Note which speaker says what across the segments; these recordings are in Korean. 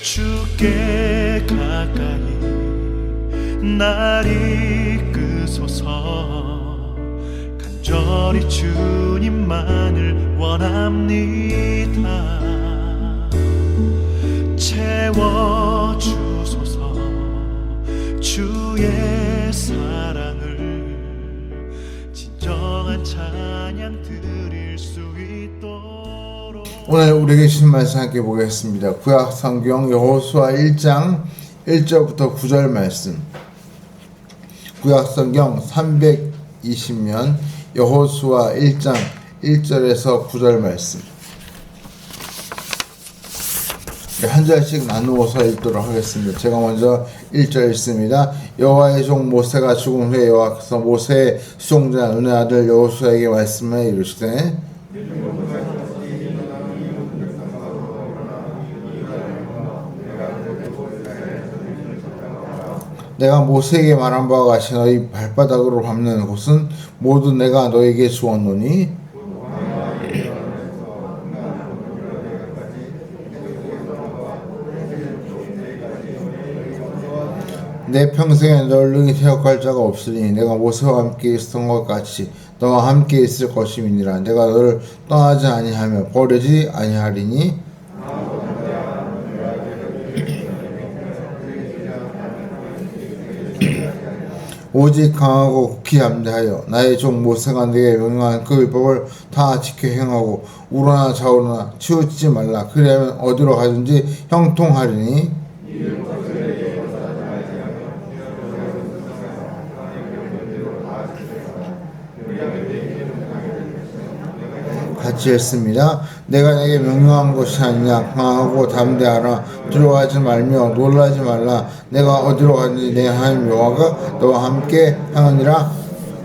Speaker 1: 주께 가까이 날 이끄소서. 간절히 주님만을 원합니다. 채워주소서. 주의 사랑을 진정한 찬양 드릴 수 있도록.
Speaker 2: 오늘 우리에게 주신 말씀 함께 보겠습니다. 구약 성경 여호수아 1장 1절부터 9절 말씀. 구약 성경 320면 여호수아 1장 1절에서 9절 말씀. 한 절씩 나누어서 읽도록 하겠습니다. 제가 먼저 1절 읽습니다. 여호와의 종 모세가 죽은 후에 여호와께서 모세의 수종자 눈의 아들 여호수아에게 말씀해 이르시되 내가 모세에게 말한 바와 같이 너희 발바닥으로 밟는 곳은 모두 내가 너에게 주었노니 내 평생에 널 능히 퇴역할 자가 없으니 내가 모세와 함께 있었던 것 같이 너와 함께 있을 것임이니라. 내가 너를 떠나지 아니하며 버리지 아니하리니 오직 강하고 굳게 담대하여 나의 종 모세가 내게 명령한 그 율법을 다 지켜 행하고 우러나 좌우러나 치우치지 말라. 그리하면 어디로 가든지 형통하리니 같이 했습니다. 내가 내게 명령한 것이 아니냐. 강하고 담대하라. 두려워하지 말며 놀라지 말라. 내가 어디로 가든지 내 하나님 여호와가 너와 함께 하느니라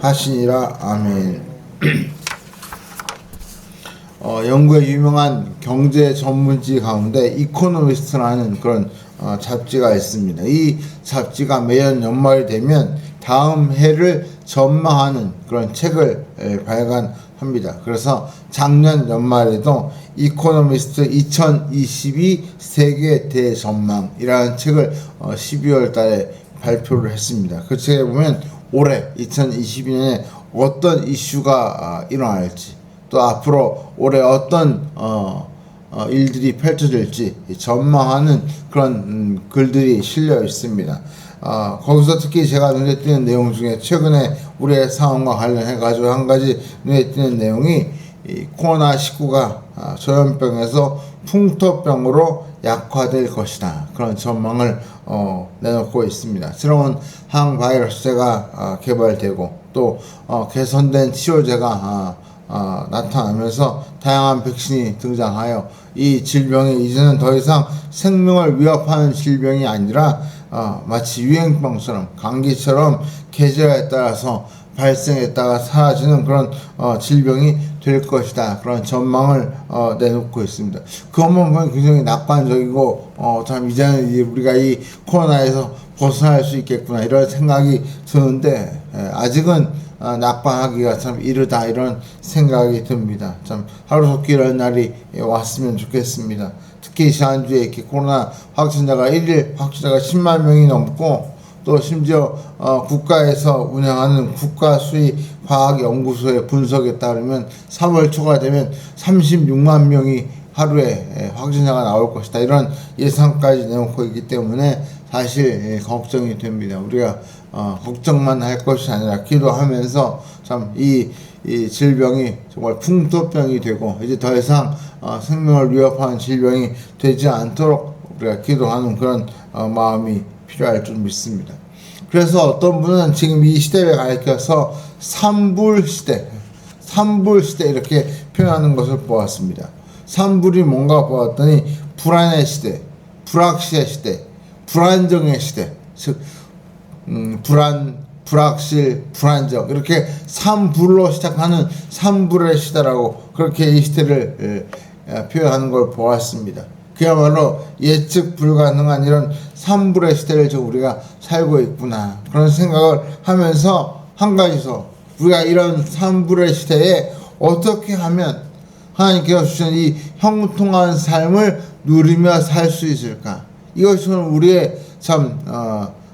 Speaker 2: 하시니라. 아멘. 영국의 유명한 경제 전문지 가운데 이코노미스트라는 그런 잡지가 있습니다. 이 잡지가 매년 연말이 되면 다음 해를 전망하는 그런 책을 발간합니다. 그래서 작년 연말에도 이코노미스트 2022 세계 대전망이라는 책을 12월 달에 발표를 했습니다. 그 책에 보면 올해 2022년에 어떤 이슈가 일어날지 또 앞으로 올해 어떤 일들이 펼쳐질지 전망하는 그런 글들이 실려 있습니다. 거기서 특히 제가 눈에 띄는 내용 중에 최근에 우리의 상황과 관련해 가지고 한 가지 눈에 띄는 내용이 이 코로나19가 전염병에서 풍토병으로 약화될 것이다. 그런 전망을 내놓고 있습니다. 새로운 항바이러스제가 개발되고 또 개선된 치료제가 나타나면서 다양한 백신이 등장하여 이 질병이 이제는 더 이상 생명을 위협하는 질병이 아니라 마치 유행병처럼 감기처럼 계절에 따라서 발생했다가 사라지는 그런 질병이 될 것이다. 그런 전망을 내놓고 있습니다. 그것만 보면 굉장히 낙관적이고 참 이제는 우리가 이 코로나에서 벗어날 수 있겠구나 이런 생각이 드는데 아직은 낙관하기가 참 이르다 이런 생각이 듭니다. 참 하루속히 이런 날이 왔으면 좋겠습니다. 특히 지난주에 이렇게 코로나 확진자가 1일 확진자가 10만 명이 넘고 또 심지어 국가에서 운영하는 국가수의 과학연구소의 분석에 따르면 3월 초가 되면 36만 명이 하루에 확진자가 나올 것이다. 이런 예상까지 내놓고 있기 때문에 사실 걱정이 됩니다. 우리가 걱정만 할 것이 아니라 기도하면서 참 이 질병이 정말 풍토병이 되고 이제 더 이상 생명을 위협하는 질병이 되지 않도록 우리가 기도하는 그런 마음이 필요할 줄 믿습니다. 그래서 어떤 분은 지금 이 시대를 가리켜서 삼불시대 이렇게 표현하는 것을 보았습니다. 삼불이 뭔가 보았더니 불안의 시대, 불확실의 시대, 불안정의 시대, 즉 불확실, 불안정 이렇게 삼불로 시작하는 삼불의 시대라고 그렇게 이 시대를 표현하는 걸 보았습니다. 그야말로 예측 불가능한 이런 삼불의 시대를 지금 우리가 살고 있구나 그런 생각을 하면서 한 가지서 우리가 이런 삼불의 시대에 어떻게 하면 하나님께서 주신 이 형통한 삶을 누리며 살 수 있을까? 이것은 우리의 참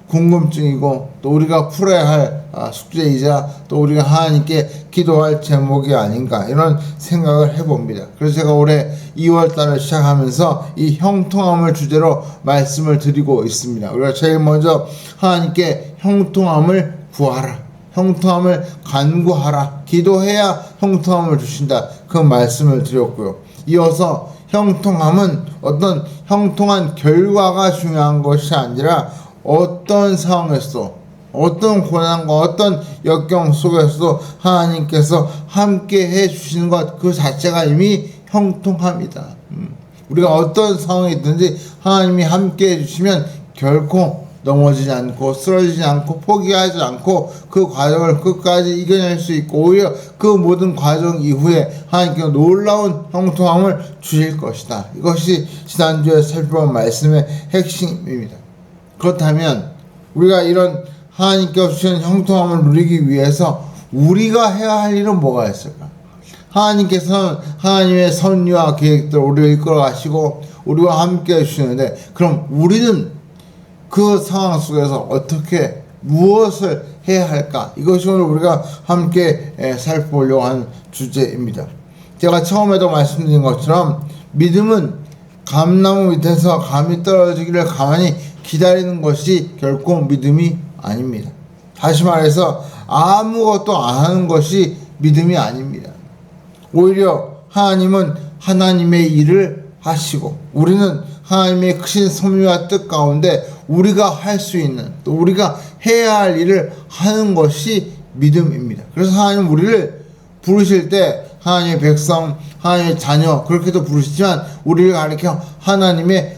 Speaker 2: 궁금증이고 또 우리가 풀어야 할 숙제이자 또 우리가 하나님께 기도할 제목이 아닌가 이런 생각을 해봅니다. 그래서 제가 올해 2월달을 시작하면서 이 형통함을 주제로 말씀을 드리고 있습니다. 우리가 제일 먼저 하나님께 형통함을 구하라, 형통함을 간구하라, 기도해야 형통함을 주신다, 그 말씀을 드렸고요. 이어서 형통함은 어떤 형통한 결과가 중요한 것이 아니라 어떤 상황에서 어떤 고난과 어떤 역경 속에서도 하나님께서 함께 해주시는 것 그 자체가 이미 형통합니다. 우리가 어떤 상황이든지 하나님이 함께 해주시면 결코 넘어지지 않고 쓰러지지 않고 포기하지 않고 그 과정을 끝까지 이겨낼 수 있고 오히려 그 모든 과정 이후에 하나님께서 놀라운 형통함을 주실 것이다. 이것이 지난주에 살펴본 말씀의 핵심입니다. 그렇다면 우리가 이런 하나님께서 주시는 형통함을 누리기 위해서 우리가 해야 할 일은 뭐가 있을까? 하나님께서는 하나님의 섭리와 계획대로 우리를 이끌어 가시고 우리와 함께 해주시는데 그럼 우리는 그 상황 속에서 어떻게 무엇을 해야 할까? 이것이 오늘 우리가 함께 살펴보려고 하는 주제입니다. 제가 처음에도 말씀드린 것처럼 믿음은 감나무 밑에서 감이 떨어지기를 가만히 기다리는 것이 결코 믿음이 아닙니다. 다시 말해서 아무것도 안 하는 것이 믿음이 아닙니다. 오히려 하나님은 하나님의 일을 하시고 우리는 하나님의 크신 섭리와 뜻 가운데 우리가 할 수 있는 또 우리가 해야 할 일을 하는 것이 믿음입니다. 그래서 하나님 우리를 부르실 때 하나님의 백성, 하나님의 자녀 그렇게도 부르시지만 우리를 가리켜 하나님의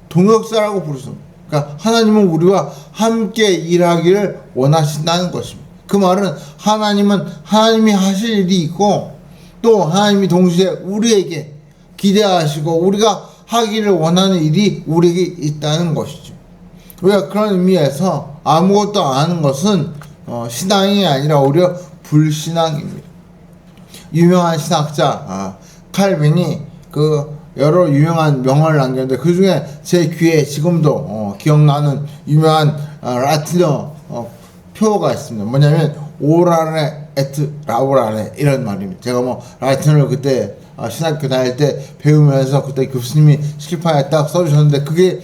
Speaker 2: 동역자라고 부르십니다. 그러니까 하나님은 우리와 함께 일하기를 원하신다는 것입니다. 그 말은 하나님은 하나님이 하실 일이 있고 또 하나님이 동시에 우리에게 기대하시고 우리가 하기를 원하는 일이 우리에게 있다는 것이죠. 우리가 그런 의미에서 아무것도 안 하는 것은 신앙이 아니라 오히려 불신앙입니다. 유명한 신학자 칼빈이 그 여러 유명한 명언을 남겼는데 그 중에 제 귀에 지금도 기억나는 유명한 라틴어 표어가 있습니다. 뭐냐면 오라레 에트 라보라레 이런 말입니다. 제가 뭐 라틴어를 그때 신학교 다닐 때 배우면서 그때 교수님이 실판에 딱 써주셨는데 그게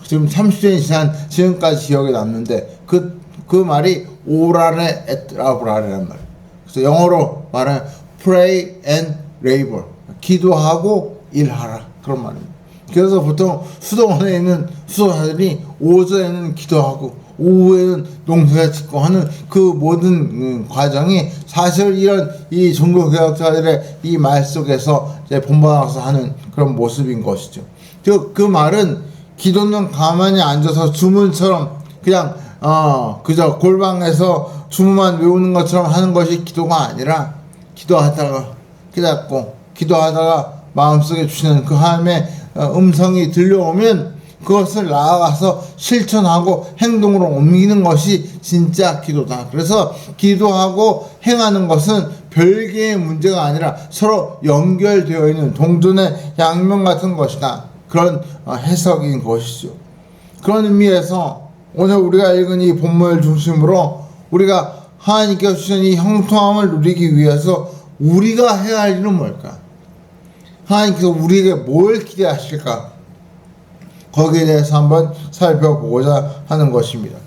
Speaker 2: 지금 30년이 지난 지금까지 기억에 남는데 그 말이 오라레 에트 라보라레란 말이에요. 그래서 영어로 말하면 pray and labor, 기도하고 일하라, 그런 말입니다. 그래서 보통 수도원에 있는 수도사들이 오전에는 기도하고 오후에는 농사 짓고 하는 그 모든 과정이 사실 이런 이 종교개혁자들의 이 말 속에서 이제 본받아서 하는 그런 모습인 것이죠. 그 말은 기도는 가만히 앉아서 주문처럼 그냥 그저 골방에서 주문만 외우는 것처럼 하는 것이 기도가 아니라 기도하다가 깨닫고 기도하다가 마음속에 주시는 그 하나님의 음성이 들려오면 그것을 나아가서 실천하고 행동으로 옮기는 것이 진짜 기도다. 그래서 기도하고 행하는 것은 별개의 문제가 아니라 서로 연결되어 있는 동전의 양면 같은 것이다. 그런 해석인 것이죠. 그런 의미에서 오늘 우리가 읽은 이 본문을 중심으로 우리가 하나님께서 주신 이 형통함을 누리기 위해서 우리가 해야 할 일은 뭘까? 하나님께서 우리에게 뭘 기대하실까? 거기에 대해서 한번 살펴보고자 하는 것입니다.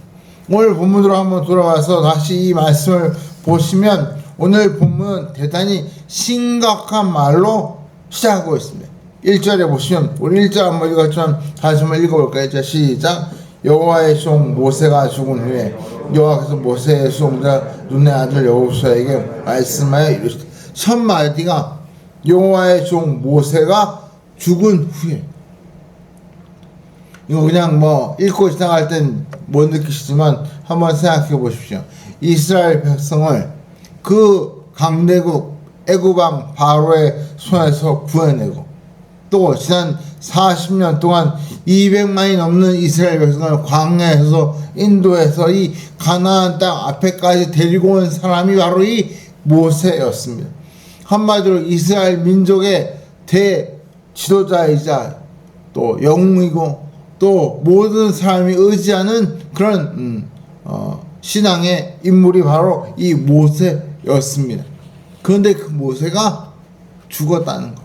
Speaker 2: 오늘 본문으로 한번 돌아와서 다시 이 말씀을 보시면 오늘 본문은 대단히 심각한 말로 시작하고 있습니다. 1절에 보시면 우리 1절 한번 읽었지만 다시 한번 읽어볼까요? 자, 시작. 여호와의 종 모세가 죽은 후에 여호와께서 모세의 수종자 눈의 아들 여호수아에게 말씀하여 이르시되, 첫 마디가 여호와의 종 모세가 죽은 후에. 이거 그냥 뭐 읽고 지나갈 땐 못 느끼시지만 한번 생각해 보십시오. 이스라엘 백성을 그 강대국 애굽왕 바로의 손에서 구해내고 또 지난 40년 동안 200만이 넘는 이스라엘 백성을 광야에서 인도해서 이 가나안 땅 앞에까지 데리고 온 사람이 바로 이 모세였습니다. 한마디로 이스라엘 민족의 대지도자이자 또 영웅이고 또 모든 사람이 의지하는 그런 신앙의 인물이 바로 이 모세였습니다. 그런데 그 모세가 죽었다는 것.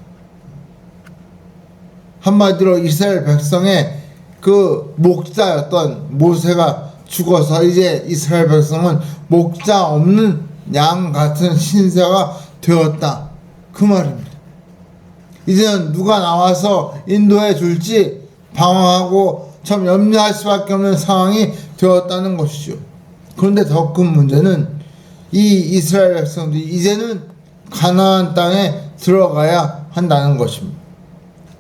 Speaker 2: 한마디로 이스라엘 백성의 그 목자였던 모세가 죽어서 이제 이스라엘 백성은 목자 없는 양 같은 신세가 되었다. 그 말입니다. 이제는 누가 나와서 인도해 줄지 방황하고 참 염려할 수밖에 없는 상황이 되었다는 것이죠. 그런데 더 큰 문제는 이 이스라엘 백성들이 이제는 가나안 땅에 들어가야 한다는 것입니다.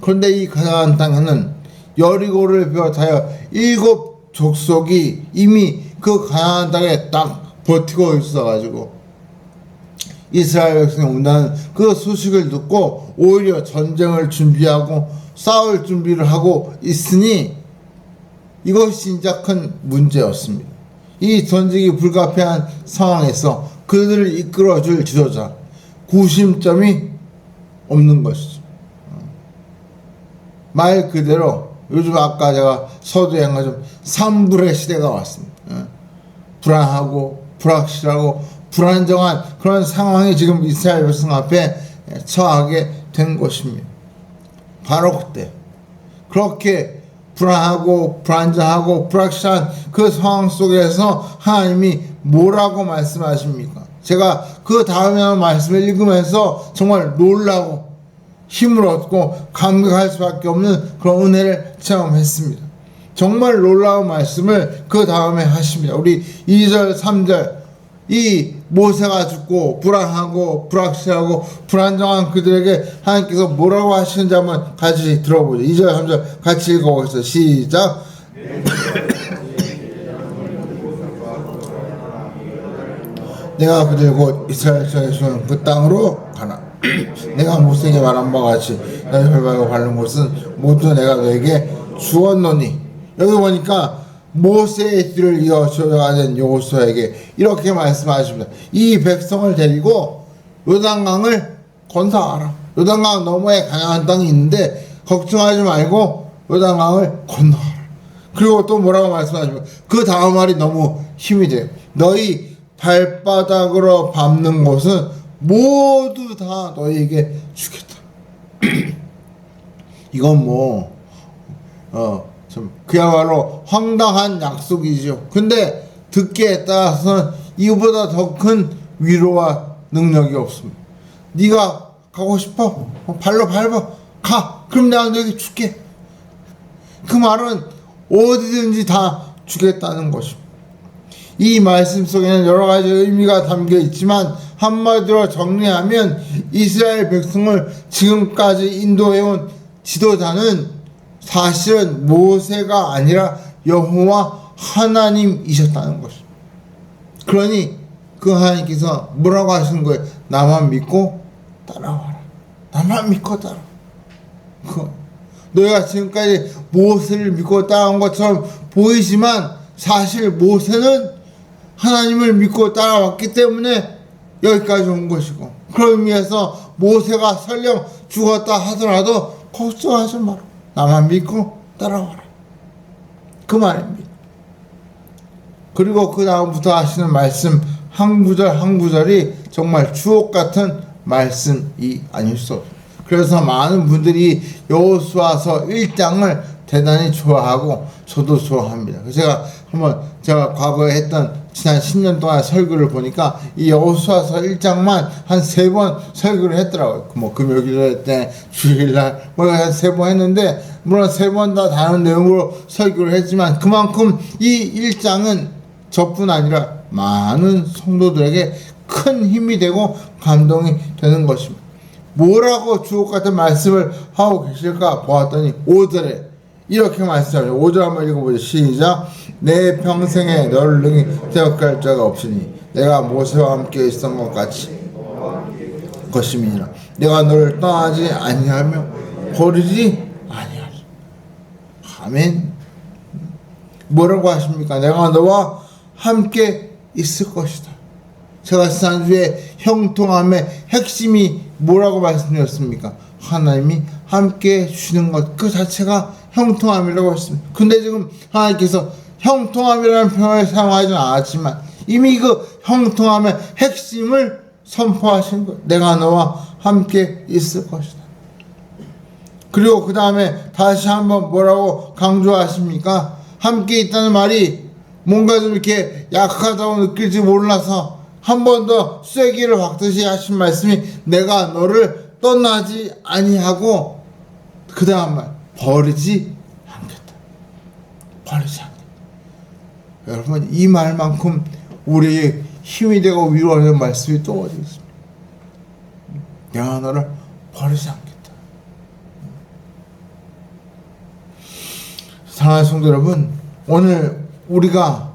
Speaker 2: 그런데 이 가나안 땅에는 여리고를 비롯하여 7 족속이 이미 그 가나안 땅에 딱 버티고 있어가지고 이스라엘 백성이 온다는 그 소식을 듣고 오히려 전쟁을 준비하고 싸울 준비를 하고 있으니 이것이 진짜 큰 문제였습니다. 이 전쟁이 불가피한 상황에서 그들을 이끌어줄 지도자, 구심점이 없는 것이죠. 말 그대로 요즘 아까 제가 서두에 한 것처럼 산불의 시대가 왔습니다. 불안하고 불확실하고 불안정한 그런 상황이 지금 이스라엘 백성 앞에 처하게 된 것입니다. 바로 그때 그렇게 불안하고 불안정하고 불확실한 그 상황 속에서 하나님이 뭐라고 말씀하십니까? 제가 그 다음에 말씀을 읽으면서 정말 놀라고 힘을 얻고 감격할 수밖에 없는 그런 은혜를 체험했습니다. 정말 놀라운 말씀을 그 다음에 하십니다. 우리 2절 3절 이 모세가 죽고 불안하고 불확실하고 불안정한 그들에게 하나님께서 뭐라고 하시는지 한번 같이 들어보죠. 2절 3절 같이 읽어보겠습니다. 시작. 내가 그들 곧 이스라엘 성에서 그 땅으로 가나. 내가 모세에게 말한 바와 같이 너희 밟고 밟는 곳은 모두 내가 너에게 주었노니. 여기 보니까 모세의 뒤를 이어 조정하는 여호수아에게 이렇게 말씀하십니다. 이 백성을 데리고 요단강을 건너가라. 요단강 너머에 가나안 땅이 있는데 걱정하지 말고 요단강을 건너가라. 그리고 또 뭐라고 말씀하십니까? 그 다음 말이 너무 힘이 돼요. 너희 발바닥으로 밟는 곳은 모두 다 너희에게 주겠다. 이건 좀 그야말로 황당한 약속이죠. 근데 듣기에 따라서는 이보다 더 큰 위로와 능력이 없습니다. 네가 가고 싶어? 발로 밟아 가. 그럼 내가 너에게 줄게. 그 말은 어디든지 다 주겠다는 것입니다. 이 말씀 속에는 여러 가지 의미가 담겨 있지만 한마디로 정리하면 이스라엘 백성을 지금까지 인도해온 지도자는 사실은 모세가 아니라 여호와 하나님이셨다는 것입니다. 그러니 그 하나님께서 뭐라고 하시는 거예요? 나만 믿고 따라와라. 나만 믿고 따라와. 너희가 지금까지 모세를 믿고 따라온 것처럼 보이지만 사실 모세는 하나님을 믿고 따라왔기 때문에 여기까지 온 것이고, 그런 의미에서 모세가 설령 죽었다 하더라도 걱정하지 마라. 나만 믿고 따라와라. 그 말입니다. 그리고 그 다음부터 하시는 말씀 한 구절 한 구절이 정말 주옥 같은 말씀이 아닐 수 없습니다. 그래서 많은 분들이 여호수아서 1장을 대단히 좋아하고 저도 좋아합니다. 제가 과거에 했던 지난 10년 동안 설교를 보니까 이 여호수아서 1장만 한 3번 설교를 했더라고요. 금요일 때 주일날 한 3번 했는데, 물론 3번 다 다른 내용으로 설교를 했지만 그만큼 이 1장은 저뿐 아니라 많은 성도들에게 큰 힘이 되고 감동이 되는 것입니다. 뭐라고 주옥 같은 말씀을 하고 계실까 보았더니 5절에 이렇게 말씀하죠. 5절 한번 읽어보죠. 시작. 내 평생에 너를 능히 대적할 자가 없으니 내가 모세와 함께 있었던 것 같이 것임이니라. 내가 너를 떠나지 아니하며 버리지 아니하리. 아멘. 뭐라고 하십니까? 내가 너와 함께 있을 것이다. 제가 지난주에 형통함의 핵심이 뭐라고 말씀드렸습니까? 하나님이 함께 주시는 것 그 자체가 형통함이라고 했습니다. 근데 지금 하나님께서 형통함이라는 표현을 사용하지는 않았지만 이미 그 형통함의 핵심을 선포하신 거예요. 내가 너와 함께 있을 것이다. 그리고 그 다음에 다시 한번 뭐라고 강조하십니까? 함께 있다는 말이 뭔가 좀 이렇게 약하다고 느낄지 몰라서 한 번 더 쐐기를 박듯이 하신 말씀이 내가 너를 떠나지 아니하고 그 다음 말 버리지 않겠다. 버리지 않겠다. 여러분 이 말만큼 우리의 힘이 되고 위로하는 말씀이 또 어디 있습니까? 내가 너를 버리지 않겠다. 사랑하는 성도 여러분, 오늘 우리가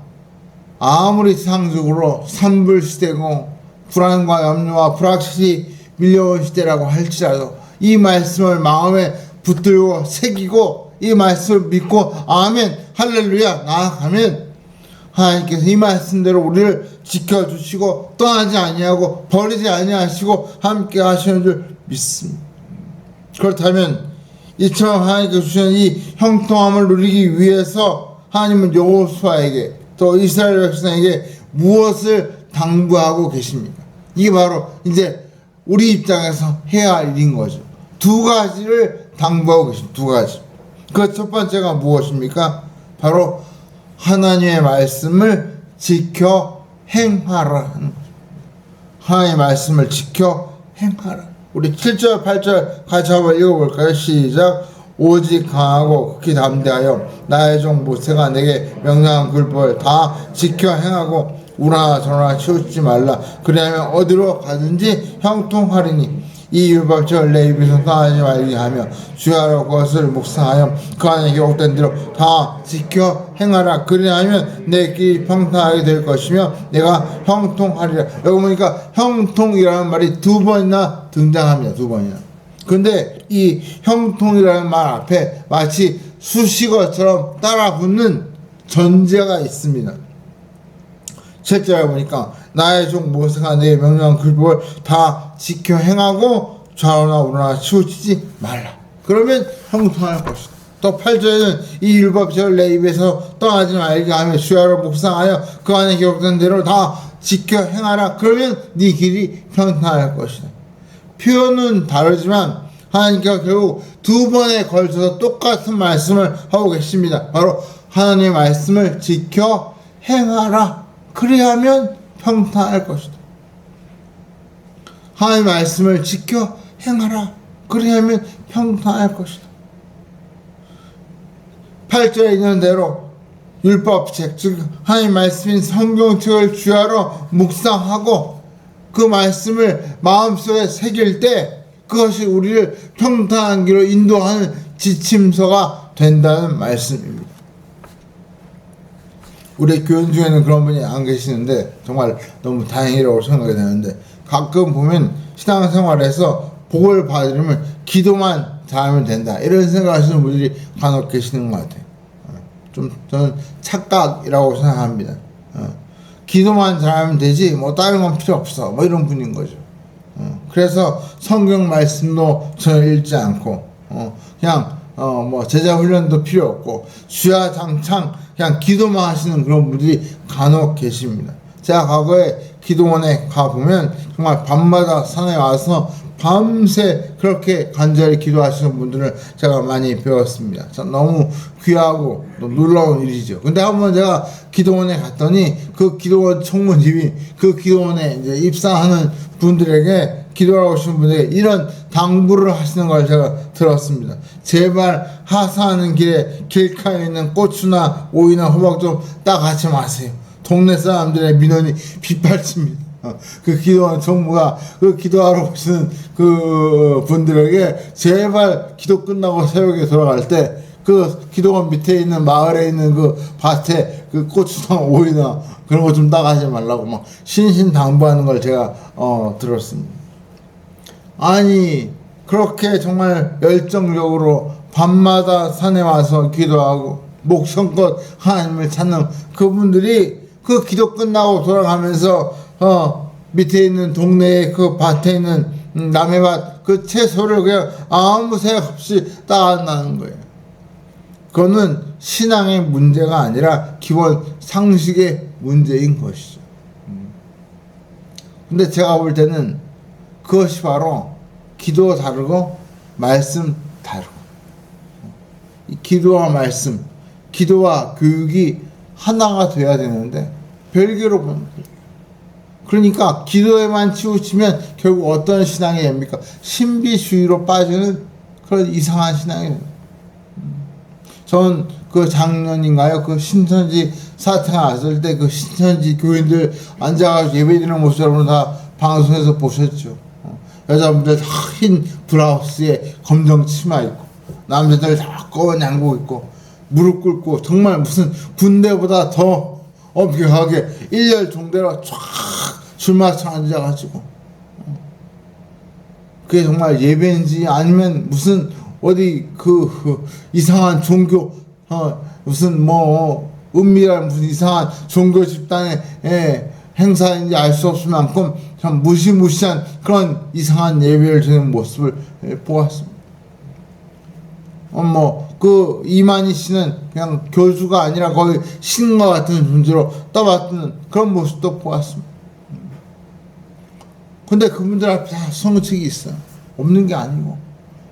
Speaker 2: 아무리 세상적으로 산불시대고 불안과 염려와 불확실이 밀려온 시대라고 할지라도 이 말씀을 마음에 붙들고 새기고 이 말씀을 믿고 아멘 할렐루야 나아가면 하나님께서 이 말씀대로 우리를 지켜주시고 떠나지 아니하고 버리지 아니하시고 함께 하시는 줄 믿습니다. 그렇다면 이처럼 하나님께서 주시는 이 형통함을 누리기 위해서 하나님은 여호수아에게 또 이스라엘 백성에게 무엇을 당부하고 계십니까? 이게 바로 이제 우리 입장에서 해야 할 일인 거죠. 두 가지를 당부하고 계십니다. 두 가지. 그 첫 번째가 무엇입니까? 바로 하나님의 말씀을 지켜 행하라 하는 거죠. 하나님의 말씀을 지켜 행하라. 우리 7절, 8절 같이 한번 읽어볼까요? 시작. 오직 강하고 극히 담대하여 나의 종 모세가 내게 명령한 율법을 다 지켜 행하고 우나 저나 치우치지 말라. 그리하면 어디로 가든지 형통하리니 이 율법책을 내 입에서 떠나지 말게 하며 주야로 그것을 묵상하여 그 안에 기록된 대로 다 지켜 행하라. 그리하면 내 길이 평탄하게 될 것이며 내가 형통하리라. 여기 보니까 형통이라는 말이 두 번이나 등장합니다. 두 번이나. 근데 이 형통이라는 말 앞에 마치 수식어처럼 따라붙는 전제가 있습니다. 7절에 보니까 나의 종 모세가 내게 명령한 율법을 다 지켜 행하고 좌우나 우로나 치우치지 말라. 그러면 형통할 것이다. 또 8절에는 이 율법책을 내 입에서 떠나지 말게 하며 주야로 묵상하여 그 안에 기록된 대로 다 지켜 행하라. 그러면 네 길이 평탄할 것이다. 표현은 다르지만 하나님께서 결국 두 번에 걸쳐서 똑같은 말씀을 하고 계십니다. 바로 하나님의 말씀을 지켜 행하라. 그리하면 평탄할 것이다. 하나님의 말씀을 지켜 행하라. 그리하면 평탄할 것이다. 8절에 있는 대로 율법책, 즉 하나님의 말씀인 성경책을 주야로 묵상하고 그 말씀을 마음속에 새길 때 그것이 우리를 평탄한 길로 인도하는 지침서가 된다는 말씀입니다. 우리 교인 중에는 그런 분이 안 계시는데 정말 너무 다행이라고 생각이 되는데 가끔 보면 신앙생활에서 복을 받으려면 기도만 잘하면 된다 이런 생각하시는 분들이 간혹 계시는 것 같아요. 좀 저는 착각이라고 생각합니다. 기도만 잘하면 되지 뭐 다른 건 필요 없어 뭐 이런 분인 거죠. 그래서 성경 말씀도 전혀 읽지 않고 그냥 뭐 제자 훈련도 필요 없고 주야 장창 그냥 기도만 하시는 그런 분들이 간혹 계십니다. 제가 과거에 기도원에 가보면 정말 밤마다 산에 와서 밤새 그렇게 간절히 기도하시는 분들을 제가 많이 배웠습니다. 참 너무 귀하고 또 놀라운 일이죠. 근데 한번 제가 기도원에 갔더니 그 기도원 총무님이 그 기도원에 이제 입사하는 분들에게 기도하고 오신 분에게 이런 당부를 하시는 걸 제가 들었습니다. 제발 하사하는 길에 길가에 있는 고추나 오이나 호박 좀 따가지 마세요. 동네 사람들의 민원이 빗발칩니다. 그 기도원 총무가 그 기도하러 오시는 그 분들에게 제발 기도 끝나고 새벽에 돌아갈 때 그 기도원 밑에 있는 마을에 있는 그 밭에 그 고추나 오이나 그런 거 좀 따가지 말라고 막 신신당부하는 걸 제가 들었습니다. 아니 그렇게 정말 열정적으로 밤마다 산에 와서 기도하고 목청껏 하나님을 찾는 그분들이 그 기도 끝나고 돌아가면서 밑에 있는 동네에 그 밭에 있는 남의 밭 그 채소를 그냥 아무 생각 없이 따간다는 거예요. 그거는 신앙의 문제가 아니라 기본 상식의 문제인 것이죠. 근데 제가 볼 때는 그것이 바로 기도 다르고 말씀 다르고, 기도와 말씀, 기도와 교육이 하나가 돼야 되는데 별개로 보는 거예요. 그러니까 기도에만 치우치면 결국 어떤 신앙이 됩니까? 신비주의로 빠지는 그런 이상한 신앙이 됩니다. 저는 그 작년인가요? 그 신천지 사태가 났을 때 그 신천지 교인들 앉아가지고 예배드리는 모습 여러분 다 방송에서 보셨죠. 여자분들 다 흰 브라우스에 검정 치마 입고, 남자들 다 검은 양복 입고, 무릎 꿇고, 정말 무슨 군대보다 더 엄격하게 일렬 종대로 쫙 줄 맞춰 앉아가지고, 그게 정말 예배인지 아니면 무슨 어디 그 이상한 종교 무슨 뭐 은밀한 무슨 이상한 종교 집단의 행사인지 알 수 없을 만큼 참 무시무시한 그런 이상한 예배를 드리는 모습을 보았습니다. 그 이만희 씨는 그냥 교주가 아니라 거의 신과 같은 존재로 떠받드는 그런 모습도 보았습니다. 근데 그분들 앞에 다 성책이 있어요. 없는 게 아니고.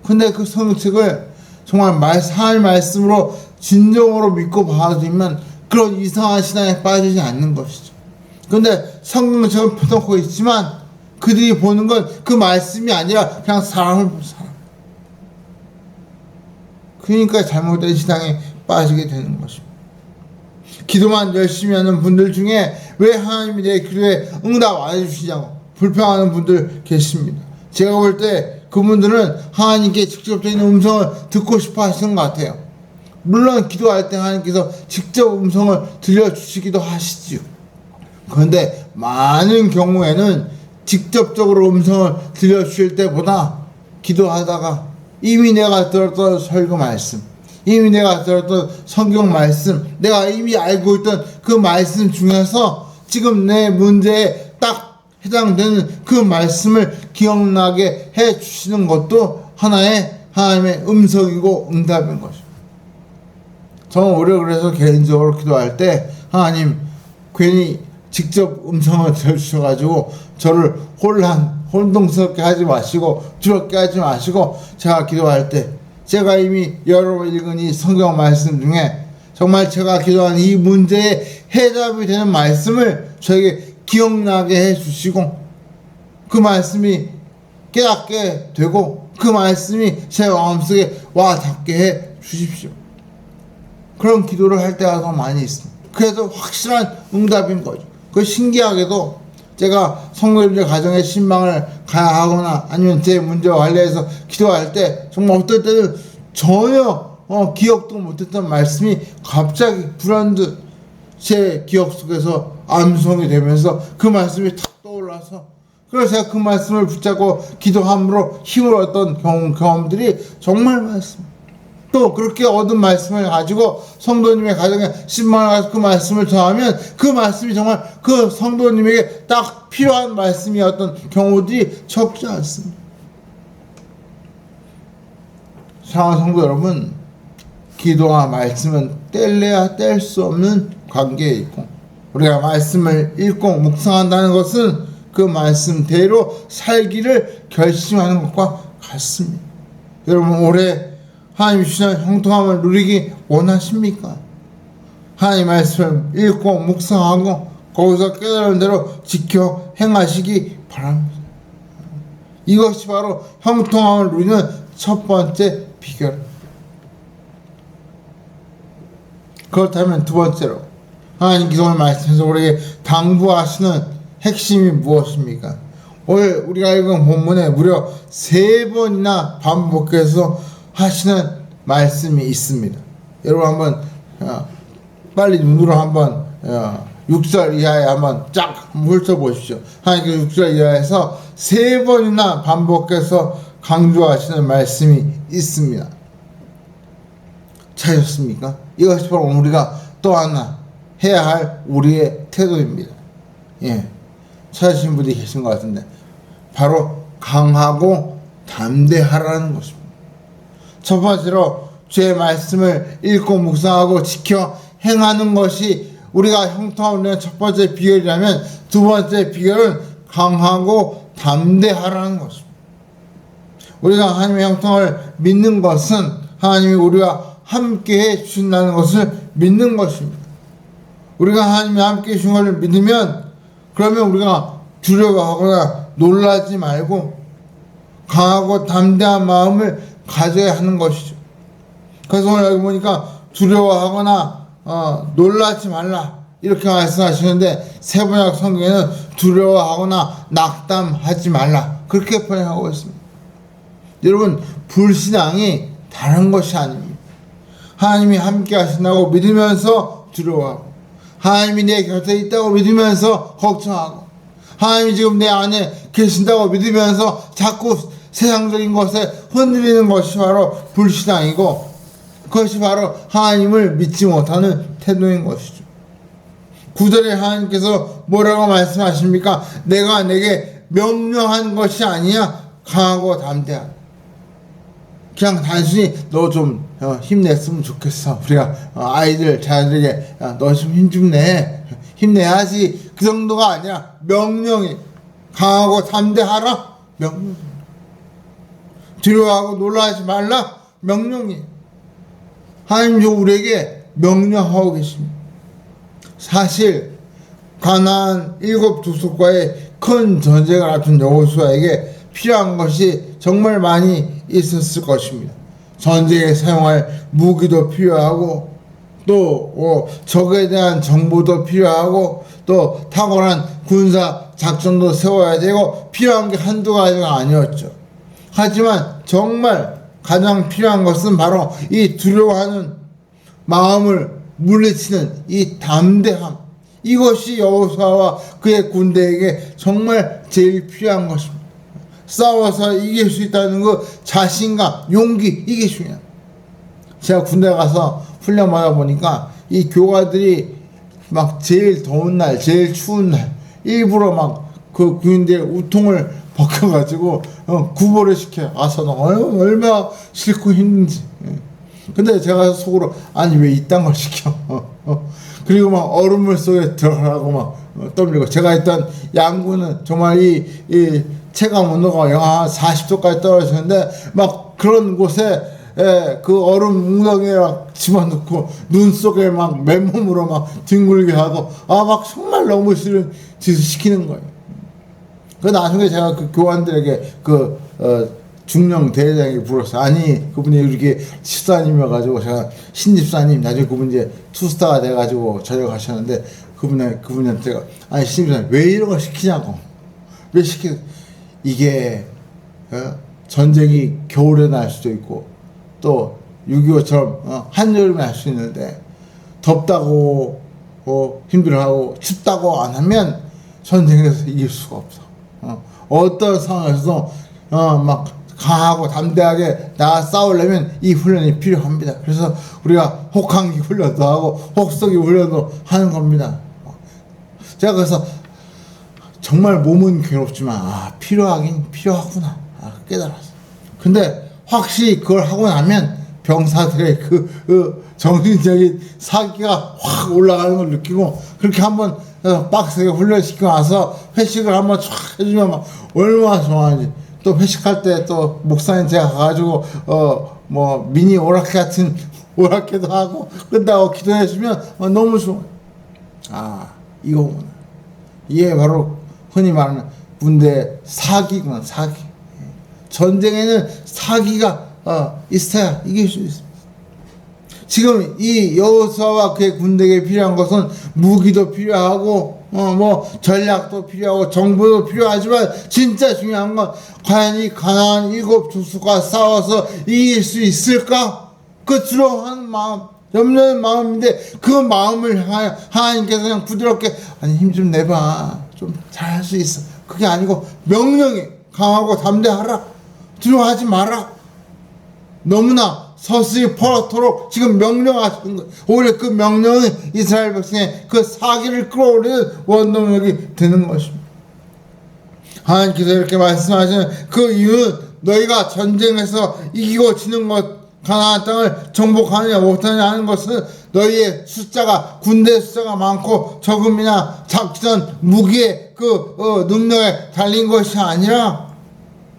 Speaker 2: 근데 그 성책을 정말 하나님의 말씀으로 진정으로 믿고 받아들이면 그런 이상한 신앙에 빠지지 않는 것이죠. 근데 성경책은 펴놓고 있지만 그들이 보는 건 그 말씀이 아니라 그냥 사람을 보는 사람. 그러니까 잘못된 신앙에 빠지게 되는 것입니다. 기도만 열심히 하는 분들 중에 왜 하나님이 내 기도에 응답 안 해주시냐고 불평하는 분들 계십니다. 제가 볼 때 그분들은 하나님께 직접적인 음성을 듣고 싶어 하시는 것 같아요. 물론 기도할 때 하나님께서 직접 음성을 들려주시기도 하시지요. 그런데 많은 경우에는 직접적으로 음성을 들려주실 때보다 기도하다가 이미 내가 들었던 설교 말씀, 이미 내가 들었던 성경 말씀, 내가 이미 알고 있던 그 말씀 중에서 지금 내 문제에 딱 해당되는 그 말씀을 기억나게 해 주시는 것도 하나의 하나님의 음성이고 응답인 것입니다. 저는 오히려 그래서 개인적으로 기도할 때 하나님 괜히 직접 음성을 들려주셔가지고 저를 혼동스럽게 하지 마시고 두렵게 하지 마시고 제가 기도할 때 제가 이미 여러 번 읽은 이 성경 말씀 중에 정말 제가 기도한 이 문제에 해답이 되는 말씀을 저에게 기억나게 해주시고 그 말씀이 깨닫게 되고 그 말씀이 제 마음속에 와 닿게 해 주십시오. 그런 기도를 할 때가 더 많이 있습니다. 그래도 확실한 응답인 거죠. 그 신기하게도 제가 성도님들 가정에 신방을 가야 하거나 아니면 제 문제와 관련해서 기도할 때 정말 어떨 때는 전혀 기억도 못했던 말씀이 갑자기 불현듯 제 기억 속에서 암송이 되면서 그 말씀이 탁 떠올라서 그래서 제가 그 말씀을 붙잡고 기도함으로 힘을 얻던 경험들이 정말 많습니다. 또 그렇게 얻은 말씀을 가지고 성도님의 가정에 신방을 가서 그 말씀을 전하면 그 말씀이 정말 그 성도님에게 딱 필요한 말씀이었던 경우들이 적지 않습니다. 사랑하는 성도 여러분, 기도와 말씀은 뗄래야 뗄 수 없는 관계에 있고 우리가 말씀을 읽고 묵상한다는 것은 그 말씀대로 살기를 결심하는 것과 같습니다. 여러분 올해 하나님 주시는 형통함을 누리기 원하십니까? 하나님 말씀을 읽고 묵상하고 거기서 깨달은 대로 지켜 행하시기 바랍니다. 이것이 바로 형통함을 누리는 첫 번째 비결입니다. 그렇다면 두 번째로 하나님 기도의 말씀에서 우리에게 당부하시는 핵심이 무엇입니까? 오늘 우리가 읽은 본문에 무려 3번이나 반복해서 하시는 말씀이 있습니다. 여러분 한번 빨리 눈으로 한번 6절 이하에 한번 쫙 훑어보십시오. 하나님께서 6절 이하에서 3번이나 반복해서 강조하시는 말씀이 있습니다. 찾으셨습니까? 이것이 바로 우리가 또 하나 해야 할 우리의 태도입니다. 찾으신 분이 계신 것 같은데 바로 강하고 담대하라는 것입니다. 첫 번째로 주의 말씀을 읽고 묵상하고 지켜 행하는 것이 우리가 형통함을 내는 첫 번째 비결이라면, 두 번째 비결은 강하고 담대하라는 것입니다. 우리가 하나님의 형통을 믿는 것은 하나님이 우리와 함께해 주신다는 것을 믿는 것입니다. 우리가 하나님이 함께해 주신 것을 믿으면, 그러면 우리가 두려워하거나 놀라지 말고 강하고 담대한 마음을 가져야 하는 것이죠. 그래서 오늘 여기 보니까 두려워하거나 놀라지 말라 이렇게 말씀하시는데, 세번역 성경에는 두려워하거나 낙담하지 말라 그렇게 번역하고 있습니다. 여러분, 불신앙이 다른 것이 아닙니다. 하나님이 함께 하신다고 믿으면서 두려워하고, 하나님이 내 곁에 있다고 믿으면서 걱정하고, 하나님이 지금 내 안에 계신다고 믿으면서 자꾸 세상적인 것에 흔들리는 것이 바로 불신앙이고, 그것이 바로 하나님을 믿지 못하는 태도인 것이죠. 9절에 하나님께서 뭐라고 말씀하십니까? 내가 내게 명령한 것이 아니야 강하고 담대하라. 그냥 단순히 너 좀 힘냈으면 좋겠어. 우리가 아이들 자녀들에게 너 좀 힘 좀 내, 힘내야지, 그 정도가 아니라 명령이 강하고 담대하라 명령. 두려워하고 놀라지 말라 명령이. 하나님이 우리에게 명령하고 계십니다. 사실 가나안 7 족속과의 큰 전쟁을 앞둔 여호수아에게 필요한 것이 정말 많이 있었을 것입니다. 전쟁에 사용할 무기도 필요하고, 또 적에 대한 정보도 필요하고, 또 탁월한 군사 작전도 세워야 되고, 필요한 게 한두 가지가 아니었죠. 하지만 정말 가장 필요한 것은 바로 이 두려워하는 마음을 물리치는 이 담대함, 이것이 여호수아와 그의 군대에게 정말 제일 필요한 것입니다. 싸워서 이길 수 있다는 그 자신감, 용기, 이게 중요합니다. 제가 군대 가서 훈련 받아 보니까 이 교관들이 막 제일 더운 날, 제일 추운 날 일부러 막 그 군인들 우통을 벗겨가지고 구보를 시켜요. 아서 얼마나 싫고 힘든지. 근데 제가 속으로 아니 왜 이딴 걸 시켜. 그리고 막 얼음물 속에 들어가라고 막 떠밀고, 제가 있던 양구는 정말 이 체감 온도가 영하 40도까지 떨어지는데, 막 그런 곳에 그 얼음 웅덩이에 막 집어넣고 눈 속에 막 맨몸으로 막 뒹굴게 하고, 막 정말 너무 싫은 짓을 시키는 거예요. 그 나중에 제가 그 교관들에게 중령 대회장이 불렀어요. 아니 그분이 이렇게 집사님이어가지고, 제가 신집사님, 나중에 그분 이제 투스타가 돼가지고 전역하셨는데, 그분한테 제가 아니 신집사님 왜 이런 걸 시키냐고, 왜 이게 전쟁이 겨울에 날 수도 있고 또 6.25처럼 한여름에 할 수 있는데, 덥다고 힘들어하고 춥다고 안 하면 전쟁에서 이길 수가 없어. 어떤 상황에서도 막 강하고 담대하게 나가 싸우려면 이 훈련이 필요합니다. 그래서 우리가 혹한기 훈련도 하고 혹서기 훈련도 하는 겁니다. 제가 그래서 정말 몸은 괴롭지만 필요하긴 필요하구나 깨달았어요. 근데 확실히 그걸 하고 나면 병사들의 그 정신적인 사기가 확 올라가는 걸 느끼고, 그렇게 한번 빡세게 훈련시키고 나서 회식을 한번 쫙 해주면 막 얼마나 좋아하는지. 또 회식할 때 또 목사님 제가 가가지고 뭐 미니 오락회 같은 오락회도 하고 끝나고 기도해주면 너무 좋아. 이거구나. 이게 바로 흔히 말하는 군대 사기구나, 사기. 전쟁에는 사기가 있어야 이길 수 있습니다. 지금 이 여호수아와 그의 군대에게 필요한 것은 무기도 필요하고 뭐 전략도 필요하고 정보도 필요하지만, 진짜 중요한 건 과연 이 가나안 7 족속과 싸워서 이길 수 있을까? 그 두려워하는 마음, 염려하는 마음인데, 그 마음을 하나님께서 그냥 부드럽게 아니 힘 좀 내봐, 좀 잘할 수 있어, 그게 아니고 명령이 강하고 담대하라, 두려워하지 마라. 너무나 서서히 퍼토록 지금 명령하시는 거예요. 오히려 그 명령은 이스라엘 백성의 그 사기를 끌어올리는 원동력이 되는 것입니다. 하나님께서 이렇게 말씀하시는 그 이유는 너희가 전쟁에서 이기고 지는 것 가나안 땅을 정복하느냐 못하느냐 하는 것은 너희의 숫자가 군대 숫자가 많고 적음이나 작전 무기의 능력에 달린 것이 아니라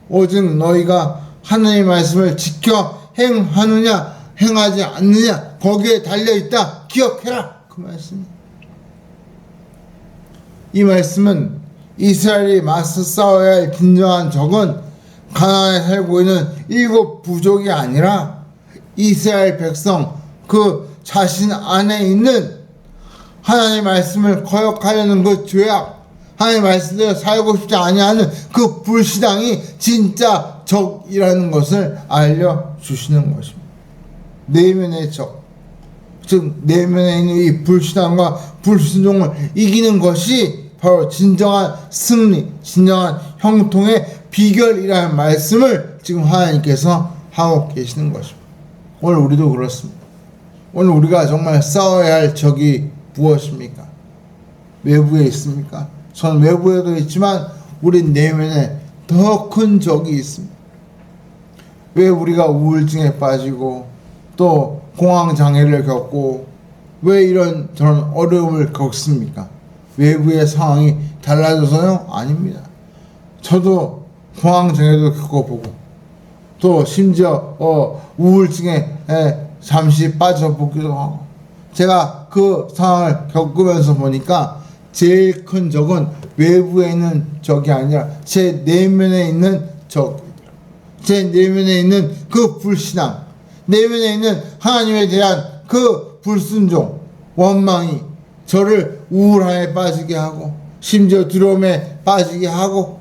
Speaker 2: 오직 너희가 하나님의 말씀을 지켜 행하느냐 행하지 않느냐 거기에 달려있다 기억해라 그 말씀. 이 말씀은 이스라엘이 맞서 싸워야 할 진정한 적은 가나안에 살고 있는 7 부족이 아니라 이스라엘 백성 그 자신 안에 있는 하나님의 말씀을 거역하려는 그 죄악, 하나님의 말씀대로 살고 싶지 아니하는 그 불신앙이 진짜 적이라는 것을 알려주시는 것입니다. 내면의 적, 즉 내면에 있는 이 불신앙과 불순종을 이기는 것이 바로 진정한 승리, 진정한 형통의 비결이라는 말씀을 지금 하나님께서 하고 계시는 것입니다. 오늘 우리도 그렇습니다. 오늘 우리가 정말 싸워야 할 적이 무엇입니까? 외부에 있습니까? 전 외부에도 있지만 우리 내면에 더 큰 적이 있습니다. 왜 우리가 우울증에 빠지고 또 공황장애를 겪고 왜 이런 저런 어려움을 겪습니까? 외부의 상황이 달라져서요? 아닙니다. 저도 공황장애도 겪어보고 또 심지어 우울증에 잠시 빠져보기도 하고 제가 그 상황을 겪으면서 보니까 제일 큰 적은 외부에 있는 적이 아니라 제 내면에 있는 적, 제 내면에 있는 그 불신앙, 내면에 있는 하나님에 대한 그 불순종, 원망이 저를 우울함에 빠지게 하고 심지어 두려움에 빠지게 하고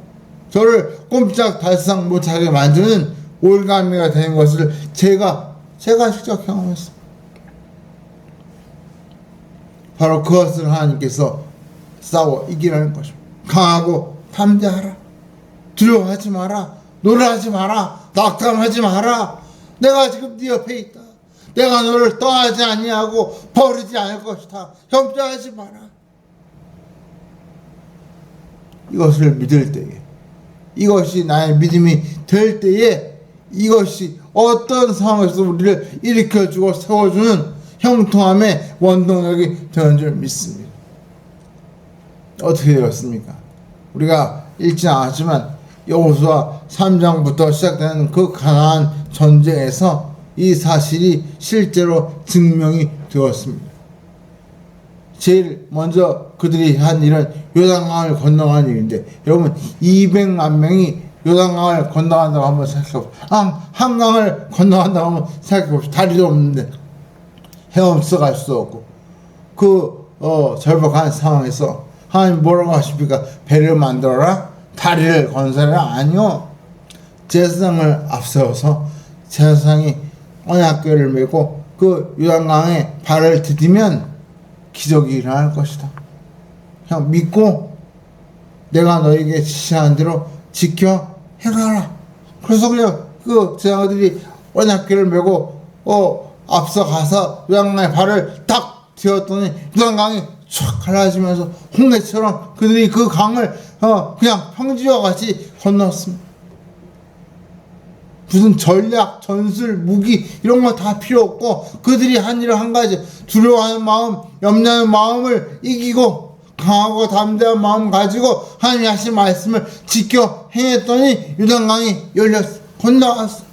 Speaker 2: 저를 꼼짝달싹 못하게 만드는 올가미가 되는 것을 제가 직접 경험했습니다. 바로 그것을 하나님께서 싸워 이기라는 것입니다. 강하고 담대하라. 두려워하지 마라. 놀라지 마라. 낙담하지 마라. 내가 지금 네 옆에 있다. 내가 너를 떠나지 아니하고 버리지 않을 것이다. 염려하지 마라. 이것을 믿을 때에, 이것이 나의 믿음이 될 때에 이것이 어떤 상황에서 우리를 일으켜주고 세워주는 형통함의 원동력이 되는 줄 믿습니다. 어떻게 되었습니까? 우리가 읽지 않았지만 여호수아 3장부터 시작되는 그 가나안 전쟁에서 이 사실이 실제로 증명이 되었습니다. 제일 먼저 그들이 한 일은 요단강을 건너간 일인데 여러분 200만 명이 요단강을 건너간다고 한번 생각해봅시다. 한강을 건너간다고 한번 생각해봅시다. 다리도 없는데 헤엄쳐 갈 수도 없고 절박한 상황에서 하나님 뭐라고 하십니까? 배를 만들어라? 다리를 건설해라? 아니요. 제사장을 앞세워서 제사장이 언약궤를 메고 그 요단강에 발을 디디면 기적이 일어날 것이다. 그냥 믿고 내가 너에게 지시한 대로 지켜 행하라. 그래서 그냥 그 제사장들이 언약궤를 메고 앞서 가서 요단강에 발을 딱 디었더니 요단강이 촥 갈라지면서 홍해처럼 그들이 그 강을 그냥 평지와 같이 건넜습니다. 무슨 전략, 전술, 무기 이런 거 다 필요 없고 그들이 한 일을 한 가지 두려워하는 마음, 염려하는 마음을 이기고 강하고 담대한 마음 가지고 하나님이 하신 말씀을 지켜 행했더니 요단강이 열렸어. 건너갔어.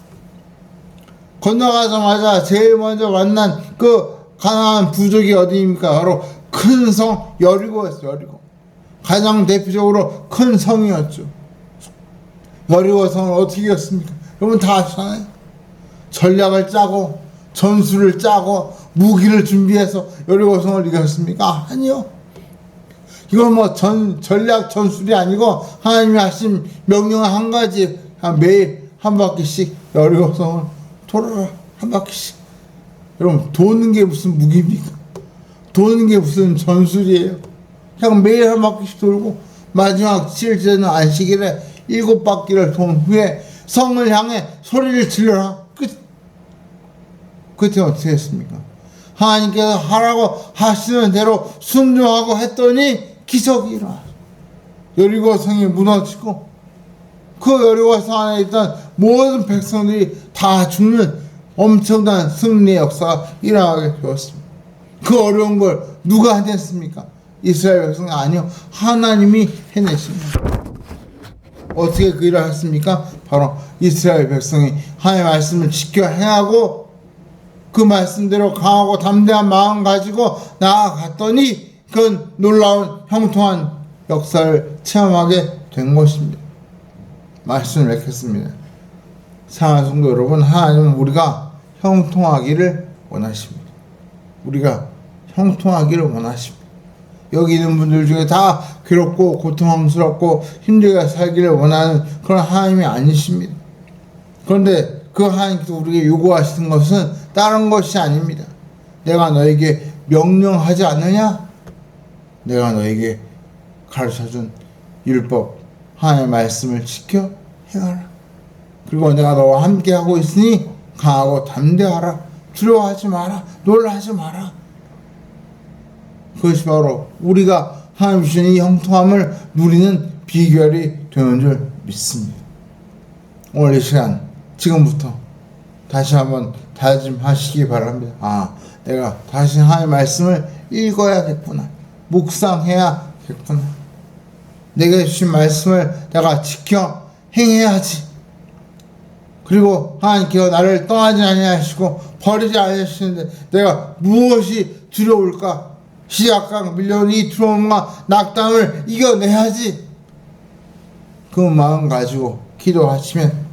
Speaker 2: 건너가자마자 제일 먼저 만난 그 가나안 부족이 어디입니까? 바로 큰 성 여리고였어요. 여리고. 가장 대표적으로 큰 성이었죠. 여리고 성을 어떻게 이겼습니까? 여러분 다 아시잖아요. 전략을 짜고 전술을 짜고 무기를 준비해서 여리고 성을 이겼습니까? 아니요. 이건 뭐 전략 전술이 아니고 하나님이 하신 명령을 한 가지 매일 한 바퀴씩 여리고 성을 돌아라. 한 바퀴씩. 여러분 도는 게 무슨 무기입니까? 도는 게 무슨 전술이에요? 그냥 매일 한 바퀴씩 돌고 마지막 7일째는 안식일에 7바퀴를 돈 후에 성을 향해 소리를 질러라. 그때 어떻게 했습니까? 하나님께서 하라고 하시는 대로 순종하고 했더니 기적이 일어났어요. 여리고 성이 무너지고 그 여리고 성 안에 있던 모든 백성들이 다 죽는 엄청난 승리의 역사가 일어나게 되었습니다. 그 어려운 걸 누가 해냈습니까? 이스라엘 백성이 아니요, 하나님이 해냈습니다. 어떻게 그 일을 했습니까? 바로 이스라엘 백성이 하나님의 말씀을 지켜 행하고 그 말씀대로 강하고 담대한 마음 가지고 나아갔더니 그건 놀라운 형통한 역사를 체험하게 된 것입니다. 말씀을 맺겠습니다. 사랑하는 성도 여러분, 하나님은 우리가 형통하기를 원하십니다. 우리가 형통하기를 원하십니다. 여기 있는 분들 중에 다 괴롭고 고통스럽고 힘들게 살기를 원하는 그런 하나님이 아니십니다. 그런데 그 하나님께서 우리에게 요구하시는 것은 다른 것이 아닙니다. 내가 너에게 명령하지 않느냐? 내가 너에게 가르쳐준 율법, 하나님의 말씀을 지켜 행하라. 그리고 내가 너와 함께 하고 있으니 강하고 담대하라. 두려워하지 마라. 놀라지 마라. 그것이 바로 우리가 하나님 주신 이 형통함을 누리는 비결이 되는 줄 믿습니다. 오늘 이 시간, 지금부터 다시 한번 다짐하시기 바랍니다. 내가 다시 하나님의 말씀을 읽어야겠구나. 묵상해야겠구나. 내게 주신 말씀을 내가 지켜 행해야지. 그리고 하나님께서 나를 떠나지 아니하시고 버리지 아니하시는데 내가 무엇이 두려울까? 시약강 밀려온 이 두려움과 낙담을 이겨내야지. 그 마음 가지고 기도하시면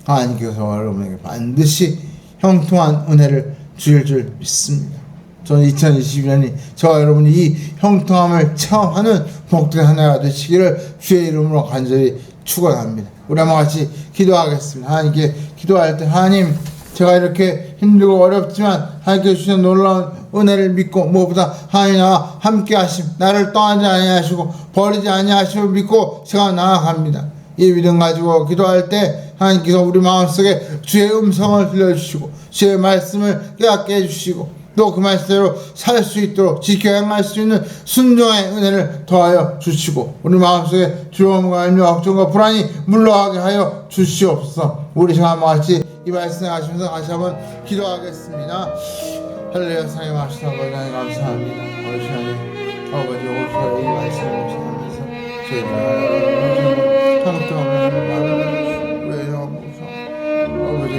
Speaker 2: 하나님께서 여러분에게 반드시 형통한 은혜를 주실 줄 믿습니다. 저는 2022년이 저와 여러분이 이 형통함을 체험하는 복된 한 해가 되시기를 주의 이름으로 간절히 축원합니다. 우리 한번 같이 기도하겠습니다. 하나님께 기도할 때, 하나님, 제가 이렇게 힘들고 어렵지만 하나님께 주신 놀라운 은혜를 믿고 무엇보다 하나님 나와 함께 하심, 나를 떠나지 아니하시고 버리지 아니하심을 믿고 제가 나아갑니다. 이 믿음 가지고 기도할 때 하나님께서 우리 마음속에 주의 음성을 들려주시고 주의 말씀을 깨닫게 해주시고 또 그 말씀대로 살 수 있도록 지켜 행할 수 있는 순종의 은혜를 더하여 주시고 우리 마음속에 두려움과 염려, 걱정과 불안이 물러가게 하여 주시옵소서. 우리 시간 같이 이 말씀을 하시면서 다시 한번 기도하겠습니다. 할렐루야. 사랑의 하시는 아버지 하나님 감사합니다. 오늘 시간에 아버지 오셔서 이 말씀을 전하면서 저희가 형통함을 말하는 우리의 영무서 아버지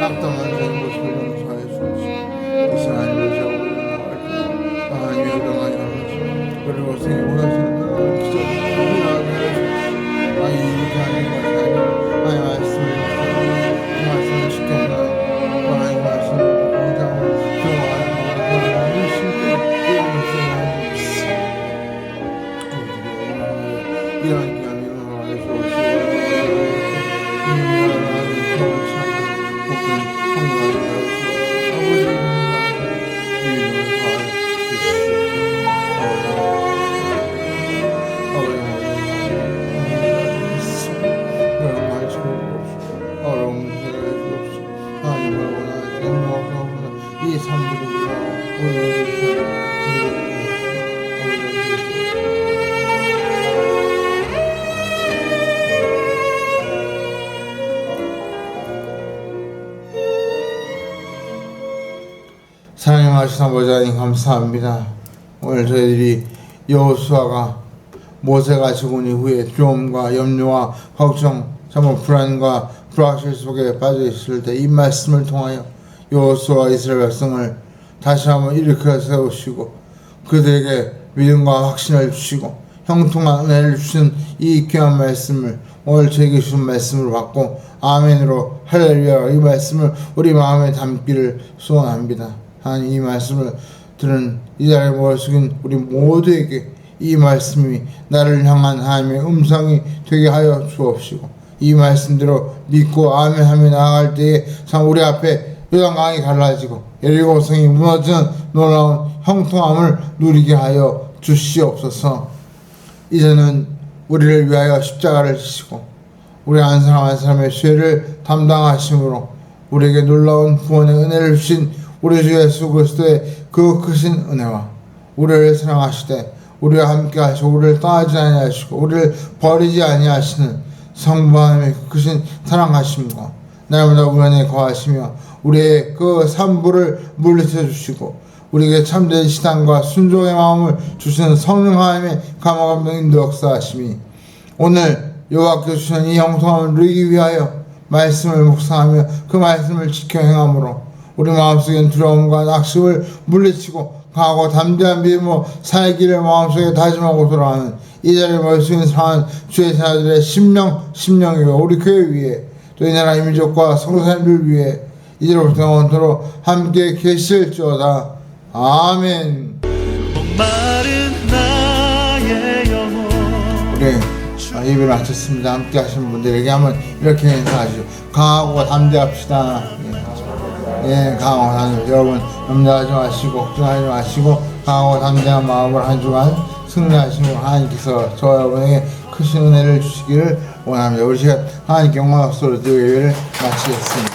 Speaker 2: 낙담한 저희 모습을 용서해 주시고 이 시간을 저우리를 하나님의 일어나게 하시고 그리고 생이 원하시는 그런 기적을 일어나게 하시고 이렇게 하는 것이 아니라 하나님의 말씀을 이 말씀을 지켜나 하나님의 말씀을 공장을 경험하는 것을 열심히 이런 것을 하나님 믿습니다. 이런 기간을 일어나게 해주시고 사랑의 하신 아버지 하나님 감사합니다. 오늘 저희들이 여호수아가 모세가 죽은 이후에 두려움과 염려와 걱정, 정말 불안과 불확실 속에 빠져 있을 때 이 말씀을 통하여 여호수아와 이스라엘 백성을 다시 한번 일으켜 세우시고 그들에게 믿음과 확신을 주시고 형통한 은혜를 주신 이 귀한 말씀을 오늘 저에게 주신 말씀으로 받고 아멘으로 할렐루야 이 말씀을 우리 마음에 담기를 소원합니다. 하나님 이 말씀을 들은 이 자리에 모여 숙인 우리 모두에게 이 말씀이 나를 향한 하나님의 음성이 되게 하여 주옵시고 이 말씀대로 믿고 아멘하며 나아갈 때에 참 우리 앞에 요단강이 갈라지고 여리고성이 무너지는 놀라운 형통함을 누리게 하여 주시옵소서. 이제는 우리를 위하여 십자가를 지시고 우리 한 사람 한 사람의 죄를 담당하심으로 우리에게 놀라운 구원의 은혜를 주신 우리 주 예수 그리스도의 그 크신 은혜와 우리를 사랑하시되 우리와 함께 하시고 우리를 떠나지 아니하시고 우리를 버리지 아니하시는 성부 하나님의 그 크신 사랑하심과 날마다 우리 안에 거하시며 우리의 그 산부를 물리쳐 주시고 우리에게 참된 시단과 순종의 마음을 주시는 성령 하나님의 감화감동 인도 역사하심이 오늘 여호와께서 주시는 이 형통함을 누리기 위하여 말씀을 묵상하며 그 말씀을 지켜 행함으로 우리 마음속엔 두려움과 낙심을 물리치고 강하고 담대한 믿음으로 살기를 마음속에 다짐하고 돌아가는 이 자리에 모여 있는 사랑하는 주의 자녀들의 심령이요 우리 교회 위에 또 이 나라 민족과 성도사님들 위해 이제로부터 영원토록 함께 계실지어다. 아멘.
Speaker 1: 목마른 나의 영혼
Speaker 2: 우리 예배를 마쳤습니다. 함께 하신 분들에게 한번 이렇게 인사하시죠. 강하고 담대합시다. 예, 강하고 담대. 여러분 염려하지 마시고 걱정하지 마시고 강하고 담대한 마음으로 한 주간 승리하시고 하나님께서 저 여러분에게 크신 은혜를 주시기를 원합니다. 우리 시간 하나님께 영광 박수로 드리고 예배를 마치겠습니다.